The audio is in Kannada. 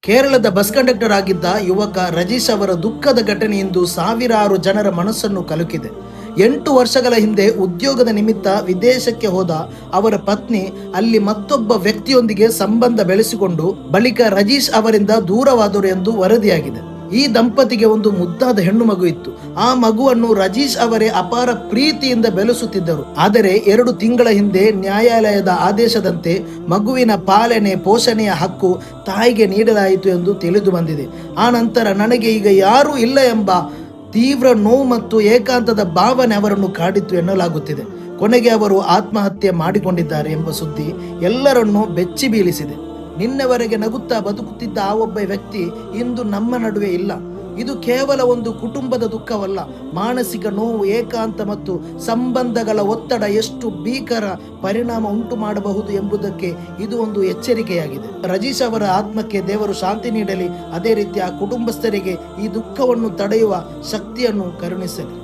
ಕೇರಳದ ಬಸ್ ಕಂಡಕ್ಟರ್ ಆಗಿದ್ದ ಯುವಕ ರಜೀಶ್ ಅವರ ದುಃಖದ ಘಟನೆ ಇಂದು ಸಾವಿರಾರು ಜನರ ಮನಸ್ಸನ್ನು ಕಲಕಿದೆ. 8 ವರ್ಷಗಳ ಹಿಂದೆ ಉದ್ಯೋಗದ ನಿಮಿತ್ತ ವಿದೇಶಕ್ಕೆ ಹೋದ ಅವರ ಪತ್ನಿ ಅಲ್ಲಿ ಮತ್ತೊಬ್ಬ ವ್ಯಕ್ತಿಯೊಂದಿಗೆ ಸಂಬಂಧ ಬೆಳೆಸಿಕೊಂಡು ಬಳಿಕ ರಜೀಶ್ ಅವರಿಂದ ದೂರವಾದರು ಎಂದು ವರದಿಯಾಗಿದೆ. ಈ ದಂಪತಿಗೆ ಒಂದು ಮುದ್ದಾದ ಹೆಣ್ಣು ಮಗು ಇತ್ತು. ಆ ಮಗುವನ್ನು ರಜೀಶ್ ಅವರೇ ಅಪಾರ ಪ್ರೀತಿಯಿಂದ ಬೆಳೆಸುತ್ತಿದ್ದರು. ಆದರೆ 2 ತಿಂಗಳ ಹಿಂದೆ ನ್ಯಾಯಾಲಯದ ಆದೇಶದಂತೆ ಮಗುವಿನ ಪಾಲನೆ ಪೋಷಣೆಯ ಹಕ್ಕು ತಾಯಿಗೆ ನೀಡಲಾಯಿತು ಎಂದು ತಿಳಿದು ಬಂದಿದೆ. ಆ ನಂತರ ನನಗೆ ಈಗ ಯಾರೂ ಇಲ್ಲ ಎಂಬ ತೀವ್ರ ನೋವು ಮತ್ತು ಏಕಾಂತದ ಭಾವನೆ ಅವರನ್ನು ಕಾಡಿತ್ತು ಎನ್ನಲಾಗುತ್ತಿದೆ. ಕೊನೆಗೆ ಅವರು ಆತ್ಮಹತ್ಯೆ ಮಾಡಿಕೊಂಡಿದ್ದಾರೆ ಎಂಬ ಸುದ್ದಿ ಎಲ್ಲರನ್ನೂ ಬೆಚ್ಚಿ ಬೀಳಿಸಿದೆ. ನಿನ್ನೆವರೆಗೆ ನಗುತ್ತಾ ಬದುಕುತ್ತಿದ್ದ ಆ ಒಬ್ಬ ವ್ಯಕ್ತಿ ಇಂದು ನಮ್ಮ ನಡುವೆ ಇಲ್ಲ. ಇದು ಕೇವಲ ಒಂದು ಕುಟುಂಬದ ದುಃಖವಲ್ಲ, ಮಾನಸಿಕ ನೋವು, ಏಕಾಂತ ಮತ್ತು ಸಂಬಂಧಗಳ ಒತ್ತಡ ಎಷ್ಟು ಭೀಕರ ಪರಿಣಾಮ ಉಂಟು ಮಾಡಬಹುದು ಎಂಬುದಕ್ಕೆ ಇದು ಒಂದು ಎಚ್ಚರಿಕೆಯಾಗಿದೆ. ರಜೀಶ್ ಅವರ ಆತ್ಮಕ್ಕೆ ದೇವರು ಶಾಂತಿ ನೀಡಲಿ. ಅದೇ ರೀತಿ ಆ ಕುಟುಂಬಸ್ಥರಿಗೆ ಈ ದುಃಖವನ್ನು ತಡೆಯುವ ಶಕ್ತಿಯನ್ನು ಕರುಣಿಸಲಿ.